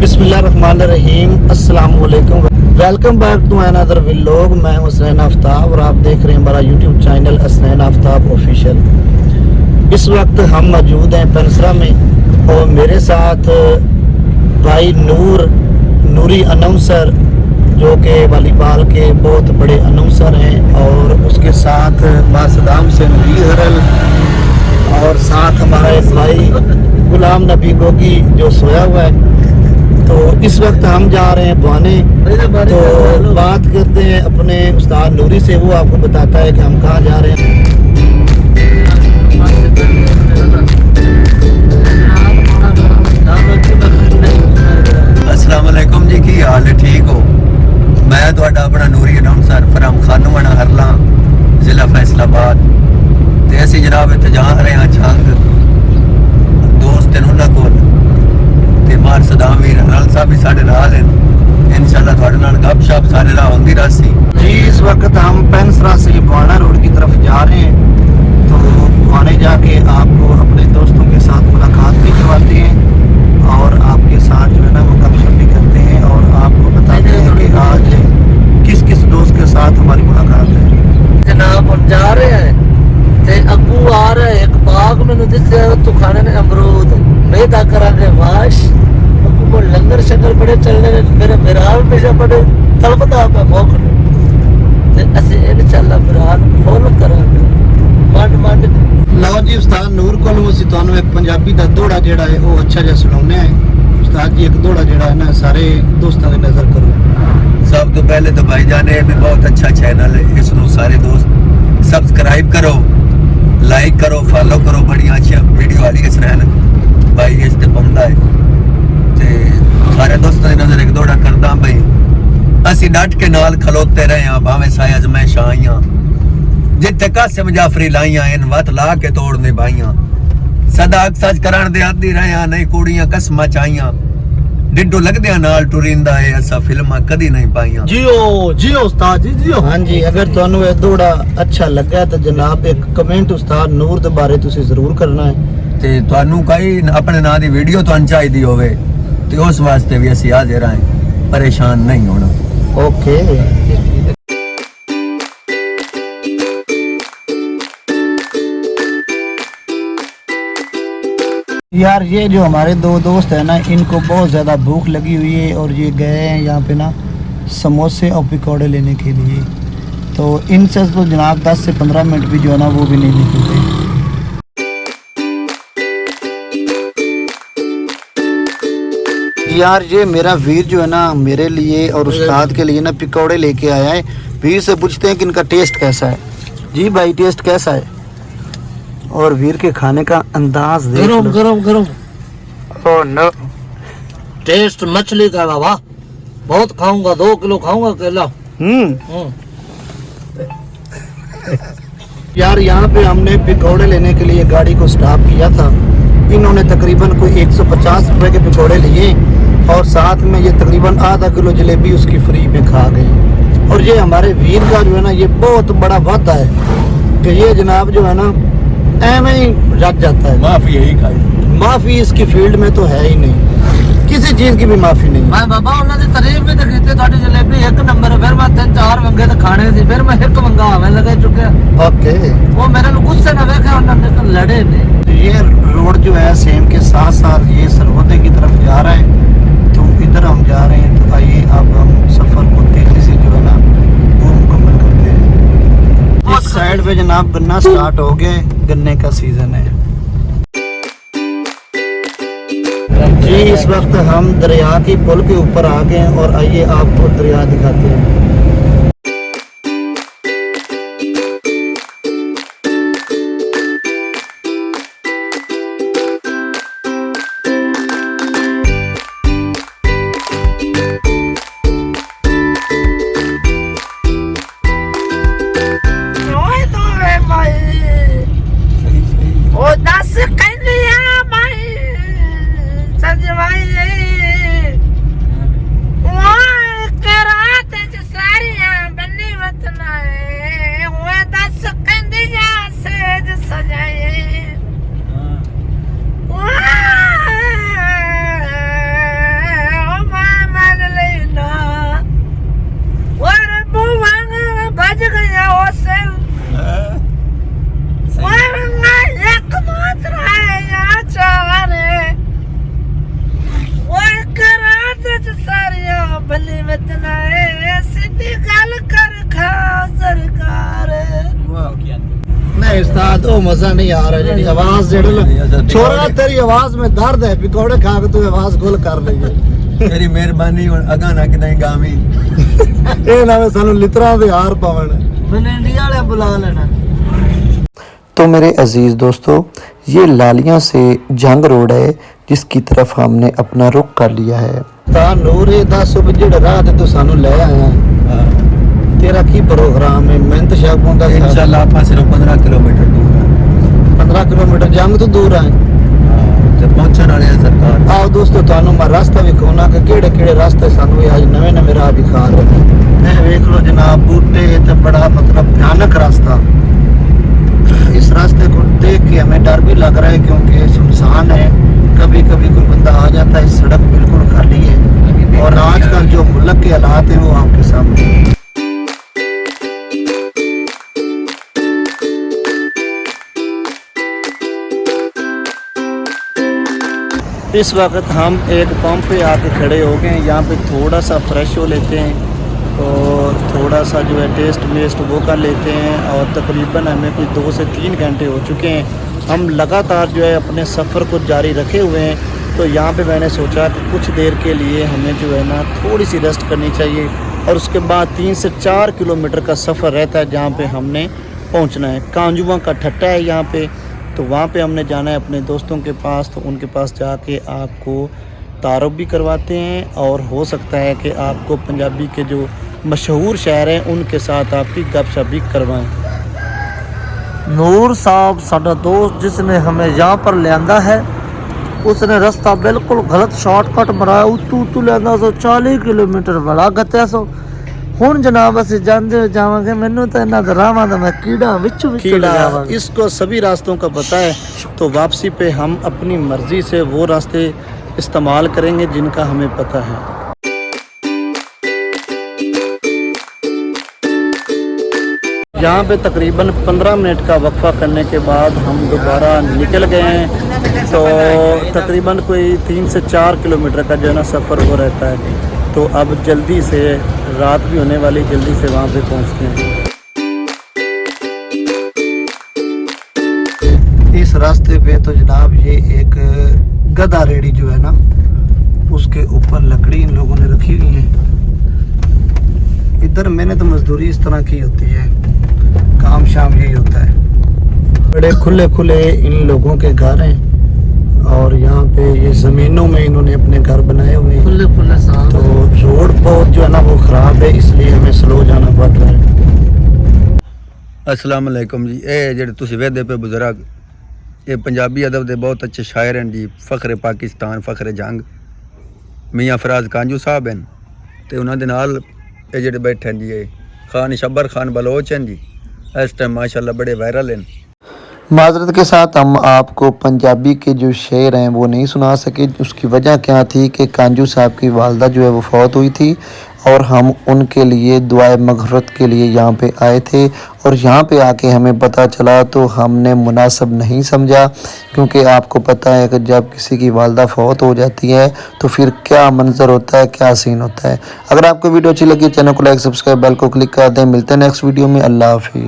बिस्मिल्लाहिर्रहमानिर्रहीम, अस्सलाम वालेकुम, welcome back to another vlog. मैं हूं हसनैन आफ्ताब और आप देख रहे हैं हमारा YouTube channel Hasnain Aftab official. इस वक्त हम मौजूद हैं पेंसरा में और मेरे साथ भाई नूरी अनाउंसर जो कि वॉलीबॉल के बहुत बड़े अनाउंसर हैं, और उसके साथ मासदाम से नबी हरल, और साथ हमारा एक भाई गुलाम नबी गोगी जो सोया हुआ है। तो इस वक्त हम जा रहे हैं बुआने, तो बात करते हैं अपने उस्ताद नूरी से, वो आपको बताता है कि हम कहाँ जा रहे हैं। अस्सलाम वालेकुम जी, की हाल है? ठीक हो? मैं ਤੁਹਾਡਾ अपना नूरी अनाउंसर फ्रॉम खानूवाना हरला, जिला फैसलाबाद। ਤੇ ਅਸੀਂ जनाब ਇੱਥੇ ਜਾ ਰਹੇ ਹਾਂ ਛੰਗ ਦੋਸਤ ਨੇ ਉਹਨਾਂ ਕੋਲ, ਤੇ ਮਾਰ ਸਦਾਮ ਵੀਰ ਹਰਲ ਸਾਹਿਬ ਵੀ ਸਾਡੇ ਨਾਲ हैं। इंशाल्लाह ਤੁਹਾਡੇ ਨਾਲ गपशप सारे राह होंदी रहसी। जी, इस वक्त हम पेंसरा से बुआना रोड की तरफ जा रहे हैं, तो बुआने जाके आपको अपने दोस्तों के साथ मुलाकात भी करवाते हैं और आपके साथ जो है ना वो गपशप भी करते हैं, और आपको बताते हैं कि आज किस किस दोस्त के साथ हमारी मुलाकात है। जनाब हम जा रहे हैं ते अबू आ रहा है, एक बाग में दिसे तो खाने ने अमरूद मैदा करांगे वाश अबू को लंगर शंगर बड़े चलने मेरे मिराल में से बड़े तड़पदा पे भूख ते ਅਸੀਂ इंशाल्लाह मिराल फुल करांगे मंड ਲਓ ਜੀ, ਉਸਤਾਦ ਨੂਰ ਕੋਲੋਂ ਅਸੀਂ ਤੁਹਾਨੂੰ ਇੱਕ ਪੰਜਾਬੀ ਦਾ ਦੋੜਾ ਜਿਹੜਾ ਹੈ ਉਹ ਅੱਛਾ ਜਿਹਾ ਸੁਣਾਉਂਦੇ ਹਾਂ। ਉਸਤਾਦ ਜੀ, ਇੱਕ ਦੋੜਾ ਜਿਹੜਾ ਹੈ ਨਾ ਸਾਰੇ ਦੋਸਤਾਂ ਦੀ ਨਜ਼ਰ ਕਰੋ। सब तो पहले तो भाईजान ये भी बहुत अच्छा चैनल है, इसको सारे दोस्त सब्सक्राइब करो, लाइक करो, फॉलो करो। बड़ी अच्छी वीडियो आ रही है हसनैन भाई इस ते पाउंदा है, ते सारे दोस्तों की नजर एक दौड़ा करदा भाई। ਅਸੀਂ डट के नाल खलोते रहे हैं, भावें साया जमैश आईयां, जिथे कासिम जाफरी लाइयां इन वत ला के तोड़ने बाइयां, सदा सच कराण दे आदी रहे हैं, नहीं कुड़ियां कसमां चाइयां, डिड्डो लगदे नाल टुरिंदा है, असा फिल्मां कदी नहीं पाइयां। जियो उस्ताद जी जियो। हाँ जी, अगर ਤੁਹਾਨੂੰ ਇਹ ਦੋੜਾ ਅੱਛਾ ਲੱਗਾ ਤਾਂ ਜਨਾਬ ਇੱਕ ਕਮੈਂਟ ਉਸਤਾਦ ਨੂਰ ਦੇ ਬਾਰੇ ਤੁਸੀਂ ਜ਼ਰੂਰ ਕਰਨਾ ਹੈ। ਤੇ ਤੁਹਾਨੂੰ ਕੋਈ ਆਪਣੇ ਨਾਂ ਦੀ ਵੀਡੀਓ ਤੁਹਾਨੂੰ ਚਾਹੀਦੀ ਹੋਵੇ ਤੇ ਉਸ ਵਾਸਤੇ ਵੀ ਅਸੀਂ ਹਾਜ਼ਰ ਆਂ, ਪਰੇਸ਼ਾਨ ਨਹੀਂ ਹੋਣਾ। ओके यार, ये जो हमारे दो दोस्त हैं ना, इनको बहुत ज़्यादा भूख लगी हुई है और ये गए हैं यहाँ पे ना समोसे और पकौड़े लेने के लिए। तो इनसे तो जनाब 10 से 15 मिनट भी जो है ना वो भी नहीं निकलते। यार, ये मेरा वीर जो है ना मेरे लिए और उस्ताद के लिए ना पकौड़े लेके आया है। वीर से पूछते हैं कि इनका टेस्ट कैसा है। जी भाई, टेस्ट कैसा है? और वीर के खाने का अंदाज देख लो। गरम ओह नो, टेस्ट मछली का बाबा, बहुत खाऊंगा, 2 किलो खाऊंगा केला। यार, यहाँ पे हमने पकौड़े लेने के लिए गाड़ी को स्टॉप किया था। इन्होंने तकरीबन कोई 150 रुपए के पकौड़े लिए और साथ में ये तकरीबन आधा किलो जलेबी उसकी फ्री में खा गए। और ये हमारे वीर का जो है ना ये बहुत बड़ा वादा है कि ये जनाब जो है ना ऐਵੇਂ ही रख जाता है। माफी यही खाई, माफी इसकी फील्ड में तो है ही नहीं, किसी चीज की भी माफी नहीं। मैं बाबा ਉਹਨਾਂ ਦੀ ਤਾਰੀਫ ਵੀ ਤਾਂ ਕੀਤੀ, ਤੁਹਾਡੀ ਜਲੇਬੀ ਇੱਕ ਨੰਬਰ। ਫਿਰ ਮੈਂ 3-4 ਵੰਗੇ ਤਾਂ ਖਾਣੇ ਸੀ, ਫਿਰ ਮੈਂ ਇੱਕ ਵੰਗਾ ਆਵੇਂ ਲਗਾ ਚੁੱਕਿਆ। ओके, ਉਹ ਮੇਰੇ ਨੂੰ ਗੁੱਸੇ ਨਾਲ ਵੇਖਿਆ, ਉਹਨਾਂ ਨੇ ਲੜੇ ਨੇ। ये रोड जो है सेम के साथ साथ ये सरहोदे की तरफ जा रहा है, तो इधर हम जा रहे हैं। तो आइए अब हम सफर को तेजी से जो है ना वो मुकम्मल करते हैं। इस साइड पे जनाब गन्ना स्टार्ट हो गया, गन्ने का सीजन है जी। इस वक्त हम दरिया की पुल के ऊपर आ गए हैं और आइए आपको दरिया दिखाते हैं। इतना सीधी गल कर खा सरकार नहीं उस्ताद वो मजा नहीं आ रहा जेडी आवाज जेड़ी छोरा तेरी आवाज में दर्द है पकौड़े खा के तू आवाज गोल कर रही है तेरी मेहरबानी हुन अगा ना कि नहीं गावी ਇਹ ਨਾ ਸਾਨੂੰ ਲਿਤਰਾ ਦੇ ਹਾਰ ਪਾਵਣ मैंने इंडिया वाले बुला लेना तो मेरे अजीज दोस्तों ये लालियां से जंग रोड है जिसकी तरफ हमने अपना रुख कर लिया है नूरे दा सुब जेड़ा राह ते तू सानू ले आया तेरा की प्रोग्राम है मैं तो शायद पहुंचा इंशाल्लाह आप सिर्फ 15 किलोमीटर दूर है 15 किलोमीटर जंग तो दूर है ਤੇ ਪਹੁੰਚਣ ਵਾਲੇ ਆ ਸਰਕਾਰ आओ दोस्तों ਤੁਹਾਨੂੰ मैं रास्ता विखाना कि केड़े केड़े रास्ते सानू ये आज नवे नवे राह विखा रहे हैं देख लो जनाब बूटे तो बड़ा मतलब भयानक रास्ता इस रास्ते को देख के हमें डर भी लग रहा है क्योंकि सुनसान है कभी कभी कोई बंदा आ जाता है सड़क बिल्कुल खाली है और आजकल जो मुल्क के हालात हैं वो आपके सामने हैं। इस वक्त हम एक पंप पे आके खड़े हो गए हैं यहाँ पे थोड़ा सा फ्रेश हो लेते हैं और थोड़ा सा जो है टेस्ट वेस्ट वो कर लेते हैं और तकरीबन हमें कोई 2 से 3 घंटे हो चुके हैं हम लगातार जो है अपने सफ़र को जारी रखे हुए हैं तो यहाँ पे मैंने सोचा कि कुछ देर के लिए हमें जो है ना थोड़ी सी रेस्ट करनी चाहिए और उसके बाद 3 से 4 किलोमीटर का सफ़र रहता है जहाँ पे हमने पहुँचना है कांजुआ का ठट्टा है यहाँ पे तो वहाँ पे हमने जाना है अपने दोस्तों के पास तो उनके पास जाके आपको तारुफ भी करवाते हैं और हो सकता है कि आपको पंजाबी के जो मशहूर शायर हैं उनके साथ आपकी गपशप भी करवाएं। नूर साहब साडा दोस्त जिसने हमें यहाँ पर लिया है उसने रास्ता बिल्कुल गलत शॉर्टकट बनाया उतू उतू लिया सो 40 किलोमीटर बड़ा गत्या सो हुन जनाब असी जांदे जावांगे मैनू तो इन्हां दा रावां दा मैं कीड़ा विच कीड़ा इसको सभी रास्तों का पता है तो वापसी पे हम अपनी मर्जी से वो रास्ते इस्तेमाल करेंगे जिनका हमें पता है। यहाँ पे तकरीबन 15 मिनट का वक्फा करने के बाद हम दोबारा निकल गए हैं तो तकरीबन कोई 3 से 4 किलोमीटर का जो है ना सफ़र हो रहता है तो अब जल्दी से रात भी होने वाली जल्दी से वहाँ पे पहुँचते हैं। इस रास्ते पे तो जनाब ये एक गधा रेडी जो है ना उसके ऊपर लकड़ी इन लोगों ने रखी हुई है। इधर मैंने तो मजदूरी इस तरह की होती है काम शाम यही होता है बड़े खुले खुले इन लोगों के घर हैं और यहाँ पे ये ज़मीनों में इन्होंने अपने घर बनाए हुए हैं खुले खुले साहब तो रोड बहुत जो है ना वो ख़राब है इसलिए हमें स्लो जाना पड़ रहा है। अस्सलाम वालेकुम जी ये जेडे तुसी वेदे पे बुजुर्ग ये पंजाबी अदब दे बहुत अच्छे शायर हैं जी फ़ख्र पाकिस्तान फ़ख्र जंग मियाँ फराज कांजू साहब हैं तो उन्होंने नाल ये जेडे बैठे हैं जी ये खान शब्बर खान बलोच हैं जी इस टाइम माशाल्लाह बड़े वायरल हैं। माजरत के साथ हम आपको पंजाबी के जो शेर हैं वो नहीं सुना सके उसकी वजह क्या थी कि कांजू साहब की वालदा जो है वो फौत हुई थी और हम उनके लिए दुआए मग़फ़िरत के लिए यहाँ पे आए थे और यहाँ पे आके हमें पता चला तो हमने मुनासिब नहीं समझा क्योंकि आपको पता है कि जब किसी की वालदा फौत हो जाती है तो फिर क्या मंजर होता है क्या सीन होता है। अगर आपको वीडियो अच्छी लगी चैनल को लाइक सब्सक्राइब बेल को क्लिक कर दें। मिलते हैं नेक्स्ट वीडियो में। अल्लाह हाफ़िज़।